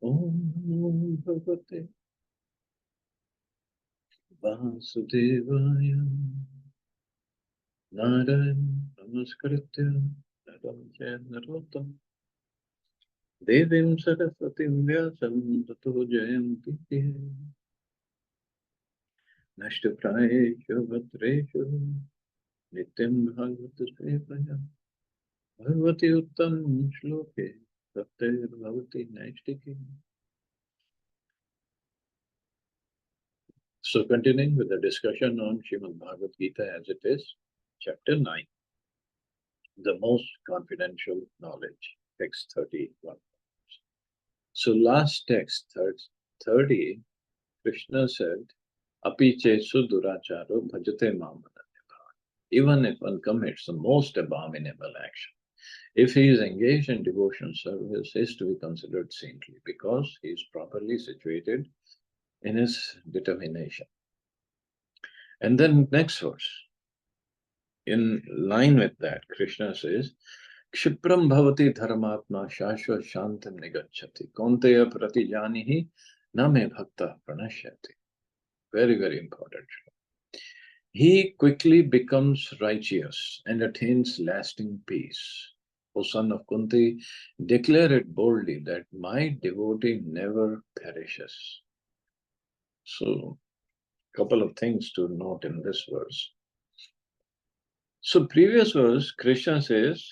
Om Bhagavate Vasudevaya Narayan Namaskritya Naram Narottam Devim Saraswatim Vyasam Tato Jayanti Nashtaprayeshu Bhatreshu Nityam Bhagavata Sevaya Bhagavati Uttam Shloke Bhaktir Bhavati Naistiki. So continuing with the discussion on Srimad Bhagavad Gita as it is, chapter 9, the most confidential knowledge, text 31. So last text, 30, Krishna said, Api chesu duracharo bhajate mamananyabha. Even if one commits the most abominable action, if he is engaged in devotional service, he is to be considered saintly because he is properly situated in his determination. And then next verse, in line with that, Krishna says, Kshipram bhavati dharmatma shashvat shantam nigacchati konteya pratijanihi name bhakta pranashyati. Very, very important. He quickly becomes righteous and attains lasting peace. O son of Kunti, declare it boldly that my devotee never perishes. So, couple of things to note in this verse. So, previous verse, Krishna says,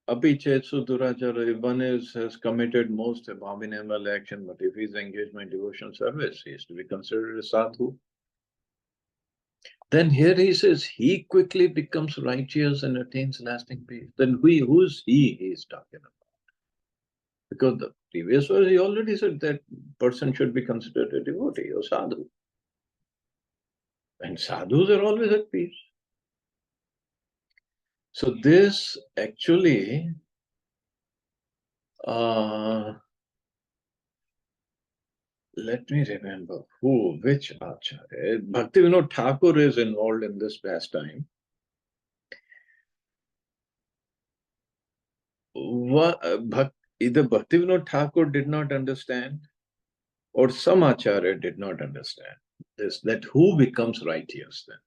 Api chetsu durachara, one has committed most abominable action, but if he is engaged in devotional service, he is to be considered a sadhu. Then here he says, he quickly becomes righteous and attains lasting peace. Then who's he is talking about? Because the previous verse, he already said that person should be considered a devotee or sadhu. And sadhus are always at peace. So this actually let me remember which Acharya. Bhaktivinoda Thakur is involved in this pastime. Either Bhaktivinoda Thakur did not understand or some Acharya did not understand this, that who becomes righteous then.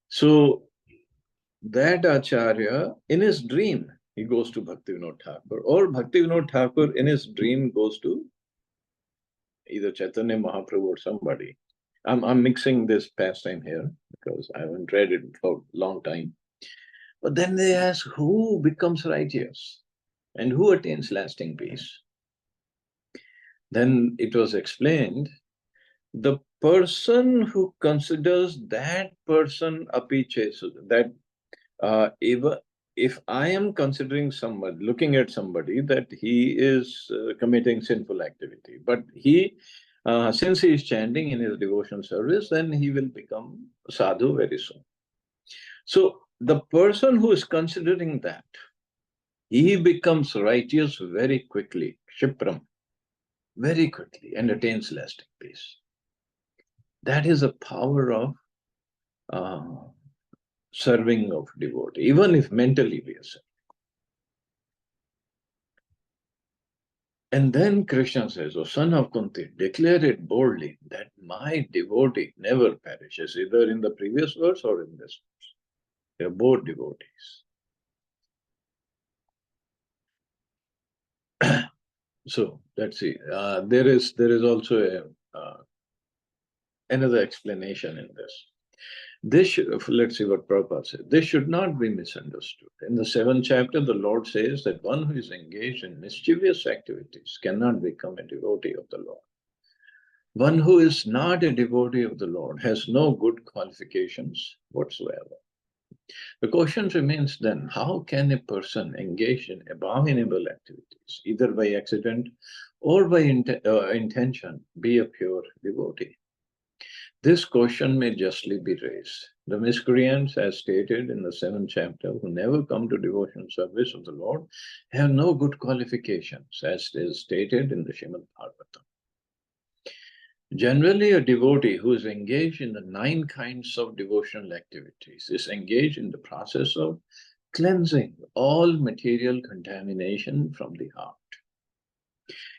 So that Acharya, in his dream, he goes to Bhaktivinoda Thakur, or Bhaktivinoda Thakur in his dream goes to either Chaitanya Mahaprabhu or somebody. I'm mixing this pastime here because I haven't read it for a long time. But then they ask who becomes righteous and who attains lasting peace. Then it was explained, the person who considers that person api chesu, that if I am considering somebody, looking at somebody that he is committing sinful activity, but he, since he is chanting in his devotion service, then he will become sadhu very soon. So the person who is considering that, he becomes righteous very quickly, Shipram, very quickly, and attains lasting peace. That is the power of serving of devotee, even if mentally we are serving. And then Krishna says, O son of Kunti, declare it boldly that my devotee never perishes, either in the previous verse or in this verse. They are both devotees. So let's see. There is also another explanation in this. Let's see what Prabhupada said. This should not be misunderstood. In the 7th chapter, the Lord says that one who is engaged in mischievous activities cannot become a devotee of the Lord. One who is not a devotee of the Lord has no good qualifications whatsoever. The question remains then, how can a person engage in abominable activities, either by accident or by intention, be a pure devotee? This question may justly be raised. The miscreants, as stated in the 7th chapter, who never come to devotional service of the Lord, have no good qualifications, as is stated in the Srimad Bhagavatam. Generally, a devotee who is engaged in the 9 kinds of devotional activities is engaged in the process of cleansing all material contamination from the heart.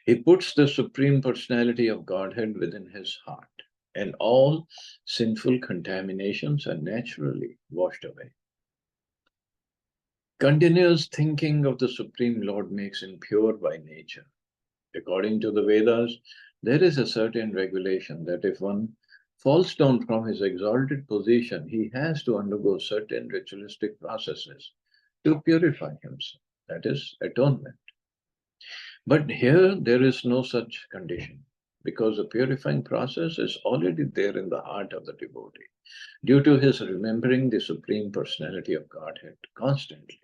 He puts the Supreme Personality of Godhead within his heart, and all sinful contaminations are naturally washed away. Continuous thinking of the Supreme Lord makes him pure by nature. According to the Vedas, there is a certain regulation that if one falls down from his exalted position, he has to undergo certain ritualistic processes to purify himself. That is atonement. But here there is no such condition because the purifying process is already there in the heart of the devotee due to his remembering the Supreme Personality of Godhead constantly.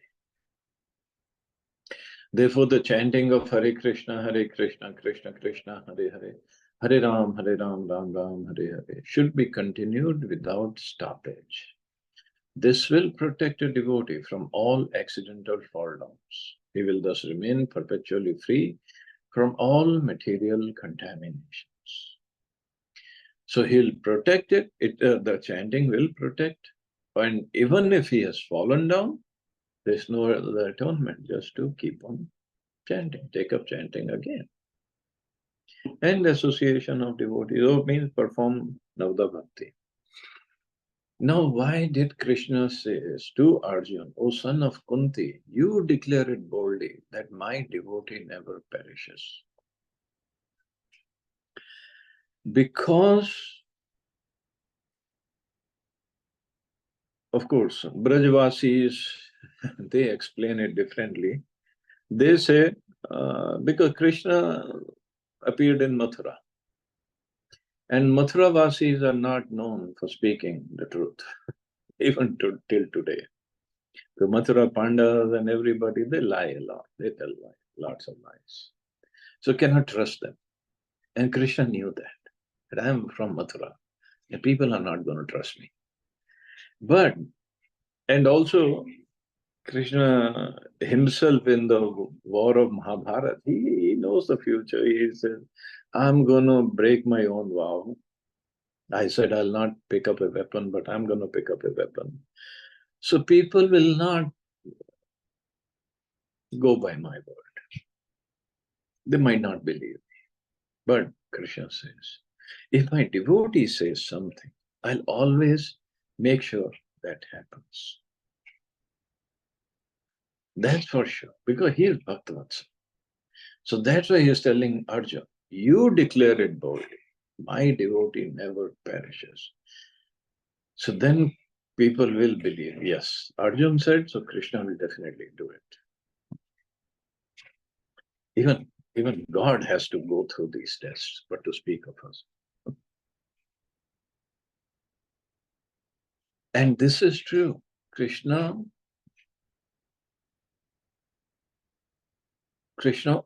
Therefore, the chanting of Hare Krishna, Krishna Krishna, Hare Hare, Hare Ram, Ram Ram, Hare Hare should be continued without stoppage. This will protect a devotee from all accidental fall downs. He will thus remain perpetually free from all material contaminations. So he'll protect it. The chanting will protect. And even if he has fallen down, there's no other atonement, just to keep on chanting, take up chanting again. And association of devotees means perform Navada Bhakti. Now, why did Krishna say to Arjuna, O son of Kunti, you declare it boldly that my devotee never perishes? Because, of course, Brajvasis, they explain it differently. They say, because Krishna appeared in Mathura, and Mathuravasis are not known for speaking the truth, even till today. The Mathura Pandas and everybody, they lie a lot. They tell lots of lies. So cannot trust them. And Krishna knew that I am from Mathura. The people are not going to trust me. But, and also, Krishna himself in the war of Mahabharata, he knows the future. He says, I'm going to break my own vow. I said, I'll not pick up a weapon, but I'm going to pick up a weapon. So people will not go by my word. They might not believe me. But Krishna says, if my devotee says something, I'll always make sure that happens. That's for sure, because he is Bhaktavatsa. So that's why he's telling Arjuna, you declare it boldly. My devotee never perishes. So then people will believe, yes, Arjuna said, so Krishna will definitely do it. Even God has to go through these tests, but to speak of us. And this is true. Krishna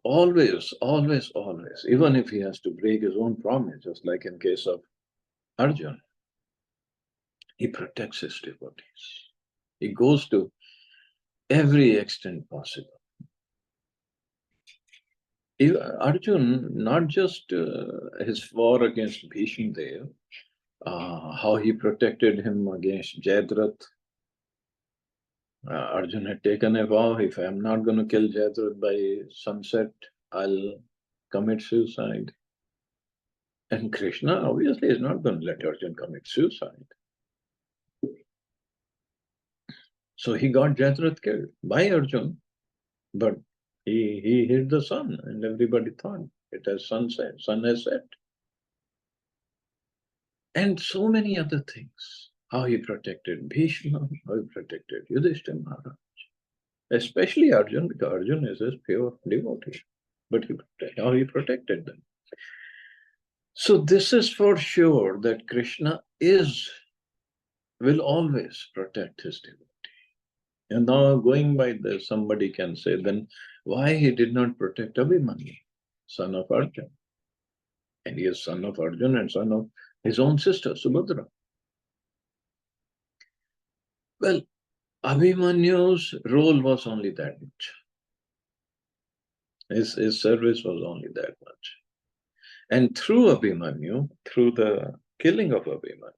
always, even if he has to break his own promise, just like in case of Arjuna, he protects his devotees. He goes to every extent possible. Arjuna, not just his war against Bhishma Dev, how he protected him against Jayadratha. Arjuna had taken a vow, if I am not going to kill Jayadratha by sunset, I'll commit suicide. And Krishna obviously is not going to let Arjuna commit suicide. So he got Jayadratha killed by Arjuna, but he hit the sun, and everybody thought it has sunset, sun has set. And so many other things. How he protected Bhishma, how he protected Yudhishthira Maharaj. Especially Arjuna, because Arjuna is his pure devotee. But how he protected them. So this is for sure that Krishna will always protect his devotee. And now going by this, somebody can say, then why he did not protect Abhimanyu, son of Arjuna? And he is son of Arjuna and son of his own sister, Subhadra. Well, Abhimanyu's role was only that much. His service was only that much. And through Abhimanyu, through the killing of Abhimanyu,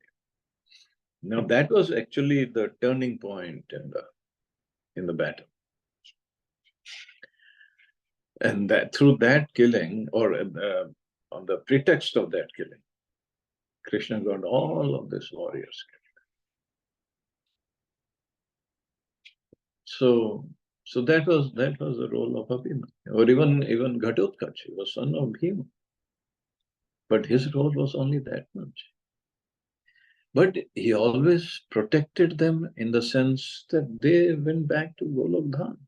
now that was actually the turning point in the in the battle. And that through that killing, or on the pretext of that killing, Krishna got all of these warriors killed. So that was the role of Abhimanyu. Or even Ghatotkacha, he was son of Bhima. But his role was only that much. But he always protected them in the sense that they went back to Golokdhan,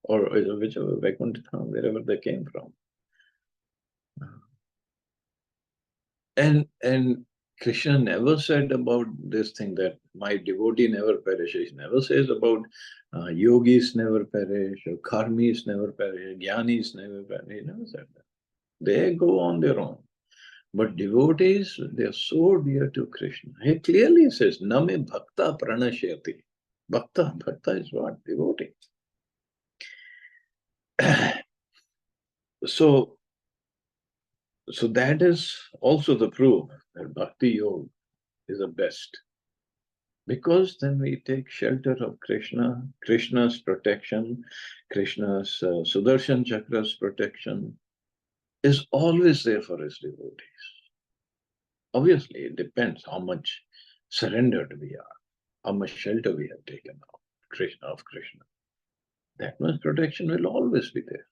or whichever Vaikuntha Dham, wherever they came from. And Krishna never said about this thing that my devotee never perishes. He never says about yogis never perish, or karmis never perish, jnanis never perish. He never said that. They go on their own. But devotees, they are so dear to Krishna. He clearly says, Name bhakta pranashyati. Bhakta is what? Devotee. So that is also the proof that Bhakti Yoga is the best. Because then we take shelter of Krishna, Krishna's protection, Krishna's Sudarshan Chakra's protection is always there for his devotees. Obviously, it depends how much surrendered we are, how much shelter we have taken of Krishna. That much protection will always be there.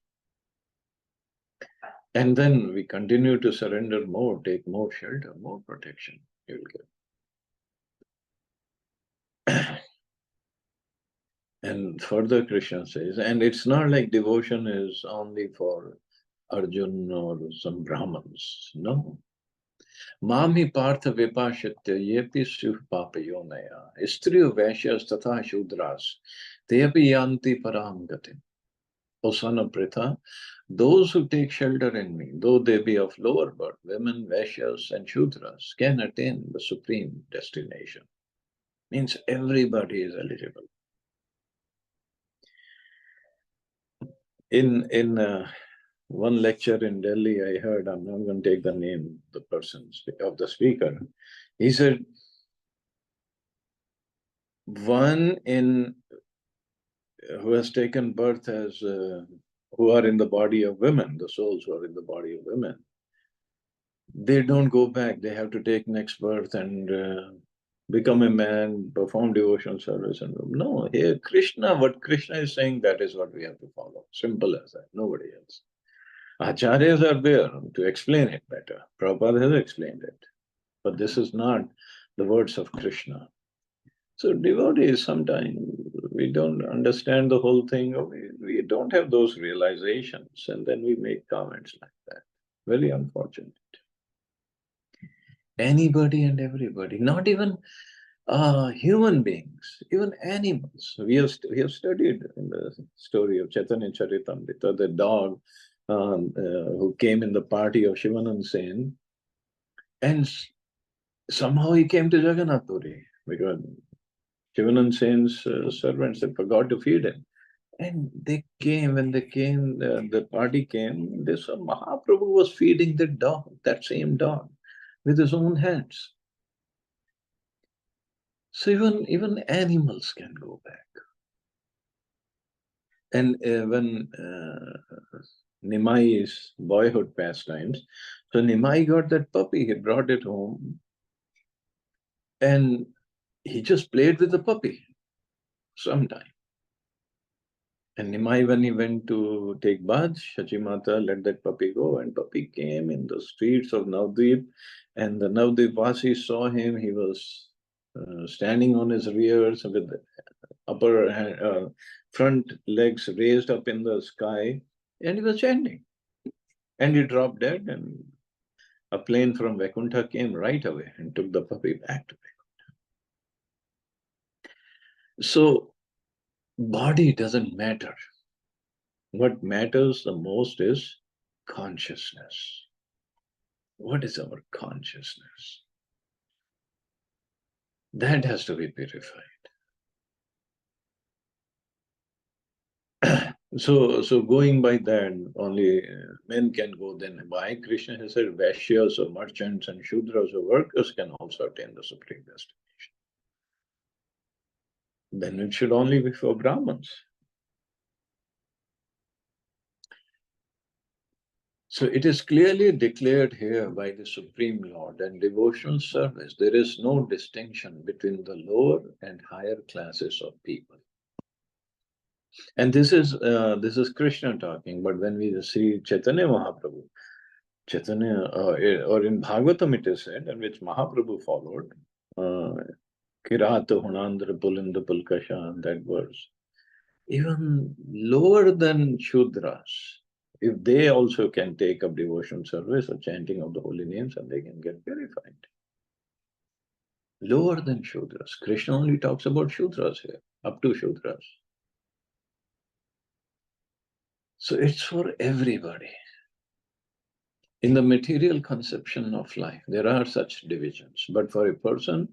And then we continue to surrender more, take more shelter, more protection you will get. And further Krishna says, and it's not like devotion is only for Arjun or some Brahmins. No. Mami partha vipashitya yepi syuh papayonaya. Istriyo vaishyas tatha shudras. Teyapi yanti param gatim. O son of Pritha, those who take shelter in me, though they be of lower birth, women, vaishyas, and shudras, can attain the supreme destination. Means everybody is eligible. In one lecture in Delhi, I heard, I'm not going to take the name of the speaker. He said, one who has taken birth as who are in the body of women, the souls who are in the body of women, they don't go back. They have to take next birth and become a man, perform devotional service. And no, here Krishna, what Krishna is saying, that is what we have to follow. Simple as that, nobody else. Acharyas are there to explain it better. Prabhupada has explained it. But this is not the words of Krishna. So devotees, sometimes we don't understand the whole thing, or we don't have those realizations, and then we make comments like that. Very unfortunate. Anybody and everybody, not even human beings, even animals. We have studied in the story of Chaitanya Charitamrita, the dog who came in the party of Shivanand Sen, and somehow he came to Jagannath Puri because Shivanand Sen's servants had forgot to feed him. And when they came, the party came, they saw Mahaprabhu was feeding the dog, that same dog, with his own hands. So even animals can go back. And when Nimai's boyhood pastimes, so Nimai got that puppy, he brought it home, and he just played with the puppy sometime. And Nimai, when he went to take bath, Shachimata let that puppy go, and puppy came in the streets of Navdeep, and the Navdeep Vasi saw him. He was standing on his rears with the upper front legs raised up in the sky, and he was chanting. And he dropped dead, and a plane from Vaikuntha came right away and took the puppy back to Vaikuntha. So, body doesn't matter. What matters the most is consciousness. What is our consciousness? That has to be purified. So going by that, only men can go. Then why Krishna has said Vaishyas or merchants and Shudras or workers can also attain the supreme destination. then it should only be for Brahmins. So it is clearly declared here by the Supreme Lord and devotional service. There is no distinction between the lower and higher classes of people. And this is Krishna talking. But when we see Chaitanya Mahaprabhu, Chaitanya, or in Bhagavatam it is said, and which Mahaprabhu followed, Kirata Hunandra Pulinda Pulkasha, that verse. Even lower than Shudras, if they also can take up devotion service or chanting of the holy names, and they can get purified. Lower than Shudras. Krishna only talks about Shudras here, up to Shudras. So it's for everybody. In the material conception of life, there are such divisions. But for a person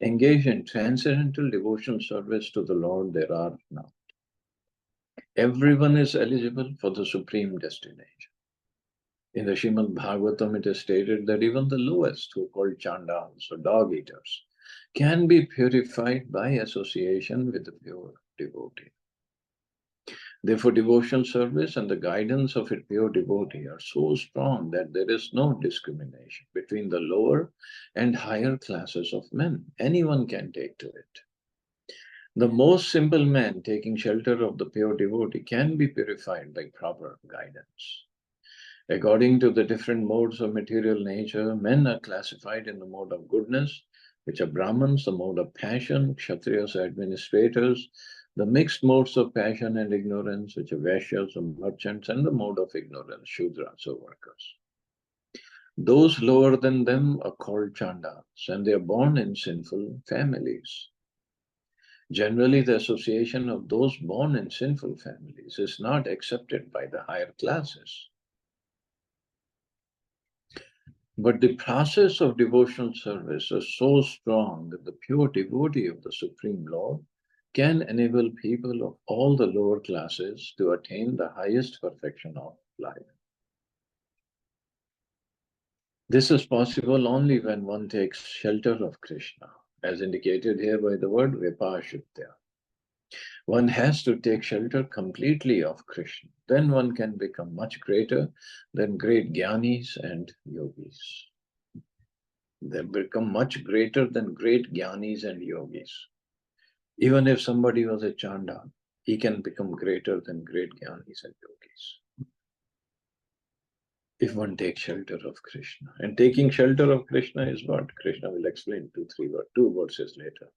engaged in transcendental devotional service to the Lord, there are none. Everyone is eligible for the supreme destination. In the Srimad Bhagavatam, it is stated that even the lowest, who are called chandals or dog eaters, can be purified by association with the pure devotee. Therefore, devotional service and the guidance of a pure devotee are so strong that there is no discrimination between the lower and higher classes of men. Anyone can take to it. The most simple man taking shelter of the pure devotee can be purified by proper guidance. According to the different modes of material nature, men are classified in the mode of goodness, which are Brahmins, the mode of passion, Kshatriyas are administrators, the mixed modes of passion and ignorance, which are Vaishyas or merchants, and the mode of ignorance, Shudras or workers. Those lower than them are called Chandas, and they are born in sinful families. Generally, the association of those born in sinful families is not accepted by the higher classes. But the process of devotional service is so strong that the pure devotee of the Supreme Lord can enable people of all the lower classes to attain the highest perfection of life. This is possible only when one takes shelter of Krishna, as indicated here by the word Vipashitya. One has to take shelter completely of Krishna. Then one can become much greater than great Jnanis and Yogis. They become much greater than great Jnanis and Yogis. Even if somebody was a Chanda, he can become greater than great Jnanis and Yogis. If one takes shelter of Krishna. And taking shelter of Krishna is what? Krishna will explain two verses later.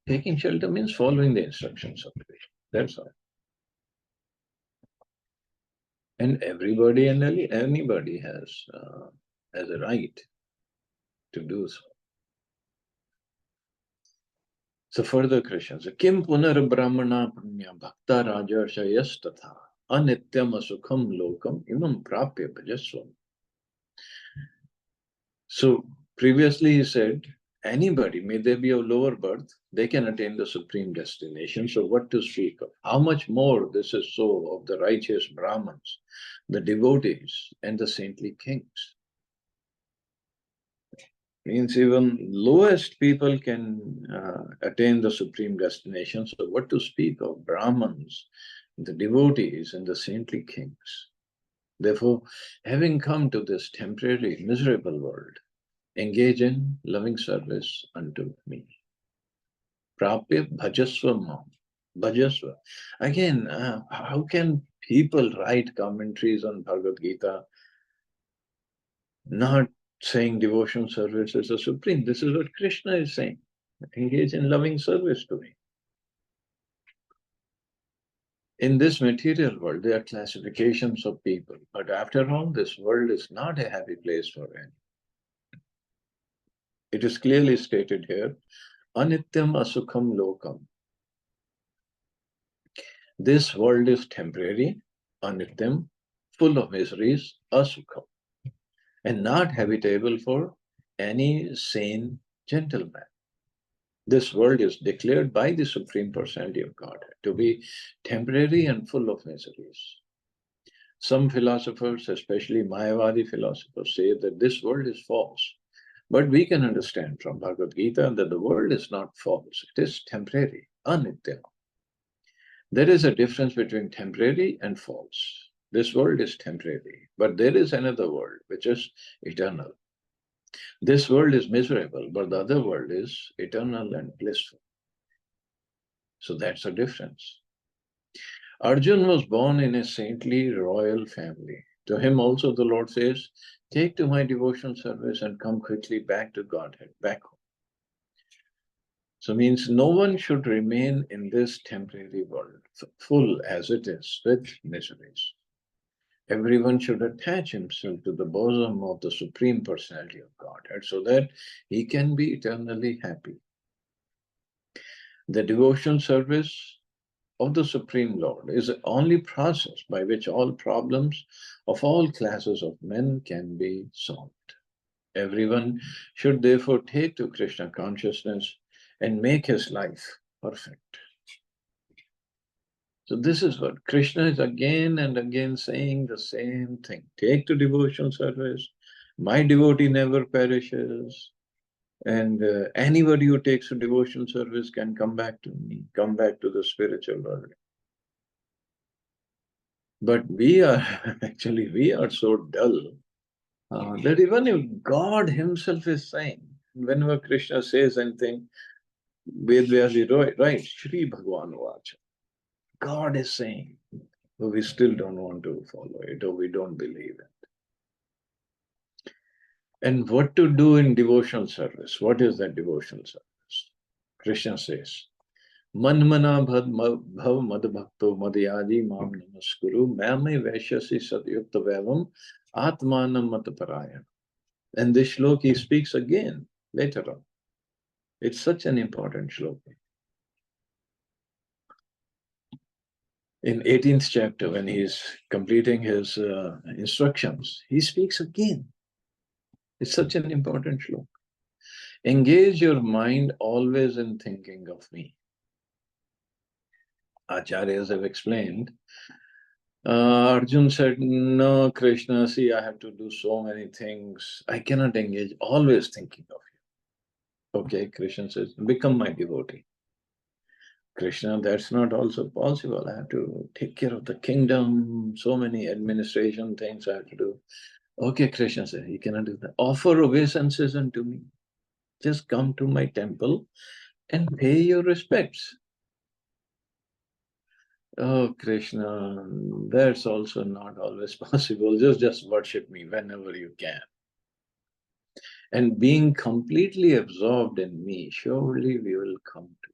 Taking shelter means following the instructions of Krishna. That's all. And everybody and anybody has a right to do so. So further Krishna says, Kim punar brahmana punya bhakta rajarshayas tatha anityam asukham lokam imam prapya bhajasvam. So previously he said, anybody, may they be of lower birth, they can attain the supreme destination. So what to speak of? How much more this is so of the righteous Brahmins, the devotees, and the saintly kings. Means even lowest people can attain the supreme destination. So what to speak of Brahmins, the devotees, and the saintly kings? Therefore, having come to this temporary, miserable world, engage in loving service unto me. Prapya bhajasva mam. Bhajasva. Again, how can people write commentaries on Bhagavad Gita not saying devotional service is the supreme? This is what Krishna is saying. Engage in loving service to me. In this material world, there are classifications of people, but after all, this world is not a happy place for any. It is clearly stated here, Anityam Asukham Lokam. This world is temporary, Anityam, full of miseries, Asukham, and not habitable for any sane gentleman. This world is declared by the Supreme Personality of Godhead to be temporary and full of miseries. Some philosophers, especially Mayavadi philosophers, say that this world is false. But we can understand from Bhagavad Gita that the world is not false, it is temporary, anitya. There is a difference between temporary and false. This world is temporary, but there is another world which is eternal. This world is miserable, but the other world is eternal and blissful. So that's a difference. Arjun was born in a saintly royal family. To him also the Lord says, take to my devotion service and come quickly back to Godhead, back home. So means no one should remain in this temporary world, full as it is with miseries. Everyone should attach himself to the bosom of the Supreme Personality of Godhead so that he can be eternally happy. The devotion service of the Supreme Lord is the only process by which all problems of all classes of men can be solved. Everyone should therefore take to Krishna consciousness and make his life perfect. So this is what Krishna is again and again saying the same thing. Take to devotion service. My devotee never perishes. And anybody who takes to devotion service can come back to me, come back to the spiritual world. But we are, actually, we are so dull that even if God himself is saying, whenever Krishna says anything, Vedvyasi writes, Shri Bhagavan Vacha. God is saying, but we still don't want to follow it or we don't believe it. And what to do in devotional service? What is that devotional service? Krishna says, Manmana bhav mad bhakto madhyadi mam namaskuru mame vaishyasi satyukta vavam atmanam mataparaya. And this shloka he speaks again later on. It's such an important shloka. In 18th chapter, when he's completing his instructions, he speaks again. It's such an important shloka. Engage your mind always in thinking of me. Acharyas have explained. Arjun said, no, Krishna, see, I have to do so many things. I cannot engage, always thinking of you. Okay, Krishna says, become my devotee. Krishna, that's not also possible. I have to take care of the kingdom, so many administration things I have to do. Okay, Krishna said, you cannot do that. Offer obeisances unto me. Just come to my temple and pay your respects. Oh, Krishna, that's also not always possible. Just worship me whenever you can. And being completely absorbed in me, surely we will come to.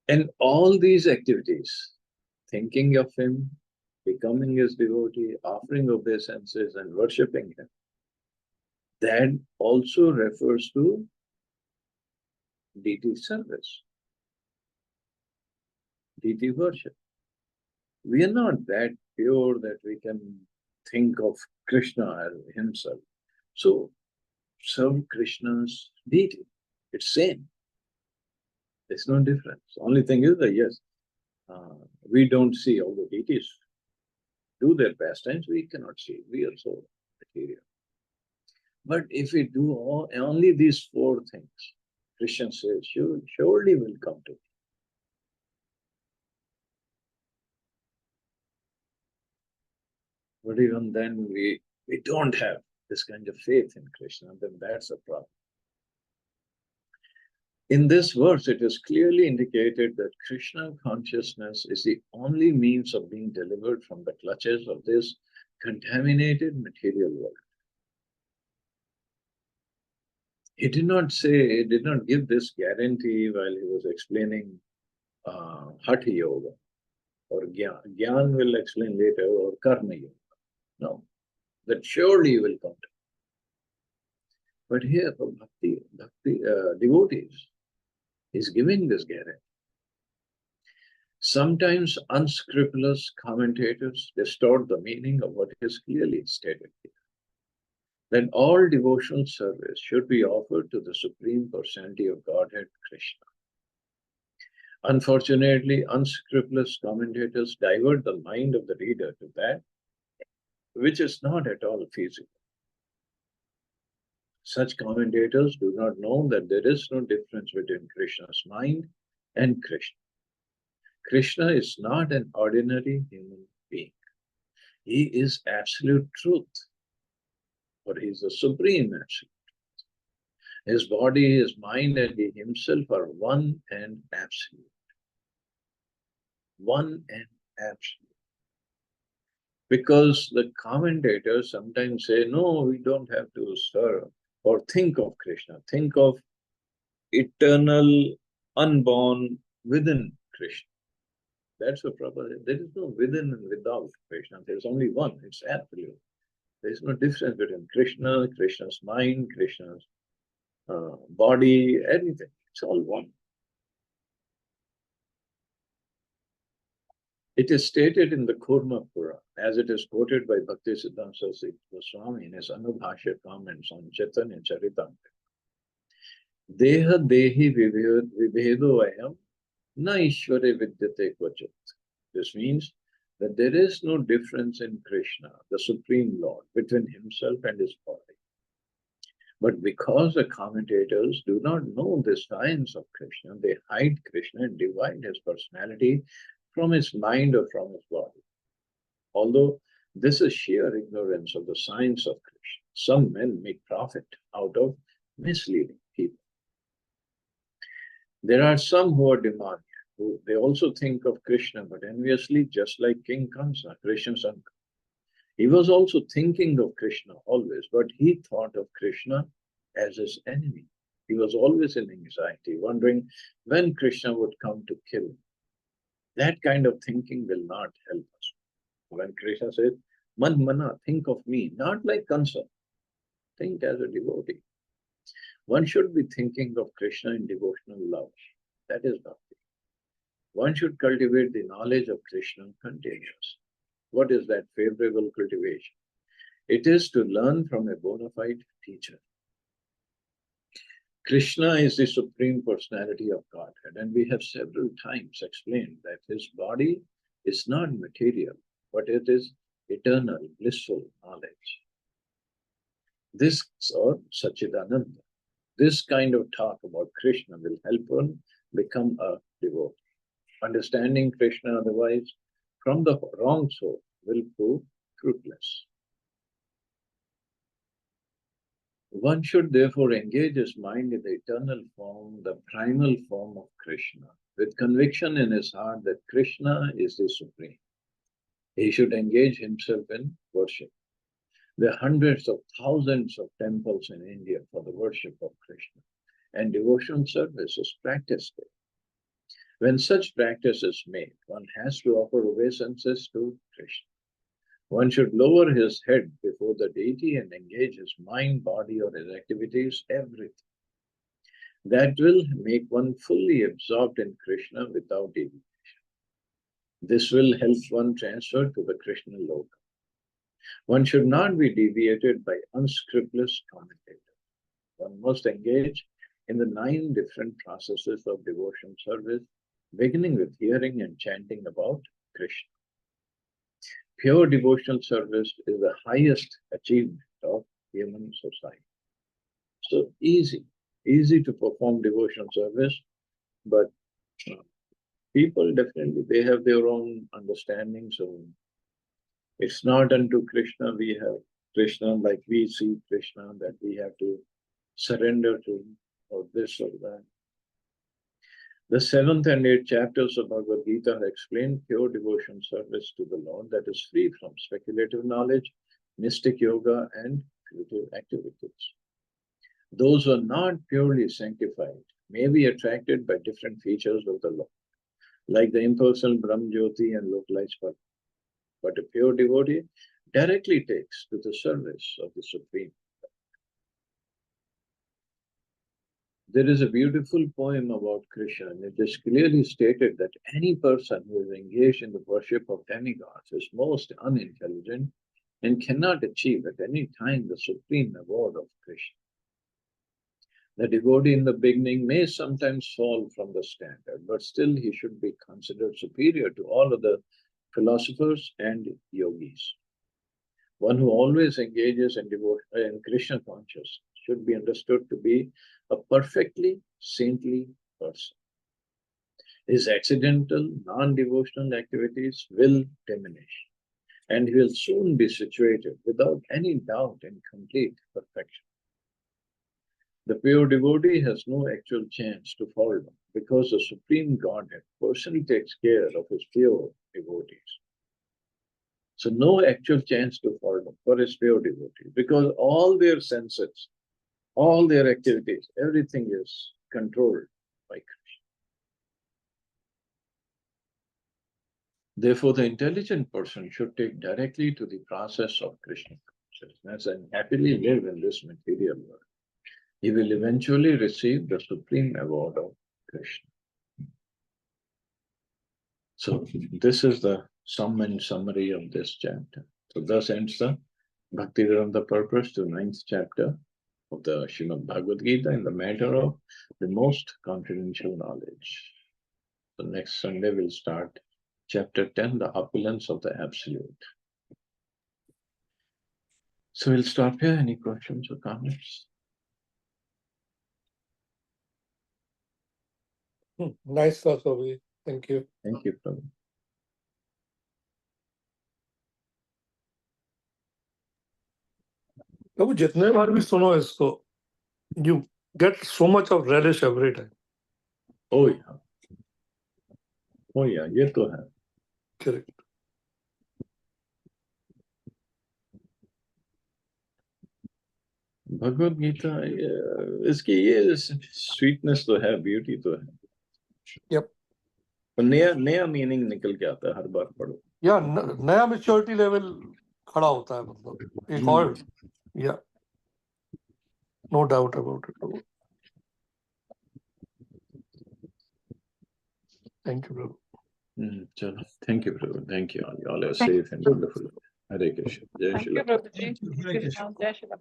And all these activities, thinking of him, becoming his devotee, offering obeisances and worshipping him, that also refers to deity service, deity worship. We are not that pure that we can think of Krishna as himself. So serve Krishna's deity. It's same. There's no difference. Only thing is that yes, we don't see all the deities do their pastimes. We cannot see. We are so material. But if we do only these four things, Krishna says, surely will come to me. But even then, we don't have this kind of faith in Krishna, then that's a problem. In this verse, it is clearly indicated that Krishna consciousness is the only means of being delivered from the clutches of this contaminated material world. He did not give this guarantee while he was explaining Hatha Yoga or Gyan. Gyan will explain later, or Karma Yoga. No, that surely you will come to. But here for bhakti devotees, he's giving this guarantee. Sometimes unscrupulous commentators distort the meaning of what is clearly stated here. That all devotional service should be offered to the Supreme Personality of Godhead, Krishna. Unfortunately, unscrupulous commentators divert the mind of the reader to that which is not at all feasible. Such commentators do not know that there is no difference between Krishna's mind and Krishna. Krishna is not an ordinary human being. He is absolute truth, or he is the supreme absolute. His body, his mind, and he himself are one and absolute. One and absolute. Because the commentators sometimes say, no, we don't have to serve or think of Krishna. Think of eternal, unborn within Krishna. That's the problem. There is no within and without Krishna. There's only one. It's absolute. There's no difference between Krishna, Krishna's mind, Krishna's body, anything. It's all one. It is stated in the Kurma Purana, as it is quoted by Bhaktisiddhanta Saraswati Goswami in his Anubhashya comments on Chaitanya Charitamrita. Deha dehi vibhedo ayam na ishvare vidyate kvachit. This means that there is no difference in Krishna, the Supreme Lord, between himself and his body. But because the commentators do not know the science of Krishna, they hide Krishna and divide his personality from his mind or from his body. Although this is sheer ignorance of the science of Krishna, some men make profit out of misleading people. There are some who are demoniac, who they also think of Krishna, but enviously, just like King Kamsa, Krishna's uncle. He was also thinking of Krishna always, but he thought of Krishna as his enemy. He was always in anxiety, wondering when Krishna would come to kill him. That kind of thinking will not help us. When Krishna says, Man mana, think of me, not like Kansa, think as a devotee. One should be thinking of Krishna in devotional love. That is bhakti. One should cultivate the knowledge of Krishna continuously. What is that favorable cultivation? It is to learn from a bona fide teacher. Krishna is the Supreme Personality of Godhead, and we have several times explained that his body is not material, but it is eternal, blissful knowledge. This, or Sachidananda, this kind of talk about Krishna will help one become a devotee. Understanding Krishna otherwise from the wrong source will prove fruitless. One should therefore engage his mind in the eternal form, the primal form of Krishna, with conviction in his heart that Krishna is the Supreme. He should engage himself in worship. There are hundreds of thousands of temples in India for the worship of Krishna, and devotional service is practiced there. When such practice is made, one has to offer obeisances to Krishna. One should lower his head before the deity and engage his mind, body, or his activities, everything. That will make one fully absorbed in Krishna without deviation. This will help one transfer to the Krishna Loka. One should not be deviated by unscrupulous commentators. One must engage in the 9 different processes of devotion service, beginning with hearing and chanting about Krishna. Pure devotional service is the highest achievement of human society. So easy to perform devotional service, but people definitely, they have their own understanding. So it's not unto Krishna. We have Krishna like we see Krishna, that we have to surrender to, or this or that. The 7th and 8th chapters of Bhagavad Gita explain pure devotion service to the Lord that is free from speculative knowledge, mystic yoga, and creative activities. Those who are not purely sanctified may be attracted by different features of the Lord, like the impersonal Brahmjyoti and localized Bhakti. But a pure devotee directly takes to the service of the Supreme. There is a beautiful poem about Krishna, and it is clearly stated that any person who is engaged in the worship of demigods is most unintelligent and cannot achieve at any time the supreme award of Krishna. The devotee in the beginning may sometimes fall from the standard, but still he should be considered superior to all other philosophers and yogis. One who always engages in devotion in Krishna consciousness should be understood to be a perfectly saintly person. His accidental, non-devotional activities will diminish, and he will soon be situated without any doubt in complete perfection. The pure devotee has no actual chance to fall down because the Supreme Godhead personally takes care of his pure devotees. So no actual chance to fall down for his pure devotees because all their senses, all their activities, everything is controlled by Krishna. Therefore, the intelligent person should take directly to the process of Krishna consciousness and happily live in this material world. He will eventually receive the supreme award of Krishna. So this is the sum and summary of this chapter. So thus ends the Bhaktivedanta purpose to 9th chapter of the Srimad Bhagavad Gita in the matter of the most confidential knowledge. So next Sunday we'll start chapter 10, the opulence of the absolute. So we'll stop here. Any questions or comments? Nice philosophy. Thank you. Thank you, Prabhu. प्रभु जितने बार भी सुनो इसको, you get so much of relish every time. Oh yeah. Oh yeah, ये तो है. Correct. Bhagavad Gita इसकी ये sweetness तो है, ब्यूटी तो है. Yep. नया नया मीनिंग निकल के आता है हर बार पढ़ो. या नया मेच्योरिटी लेवल खड़ा होता है, मतलब एक और, या no doubt about it. Thank you प्रभु. चलो, थैंक यू प्रभु. Thank you. All are safe and wonderful. Hare Krishna. Jai Shri Ram. Thank you, Prabhuji. Krishna, Jai Shri Ram.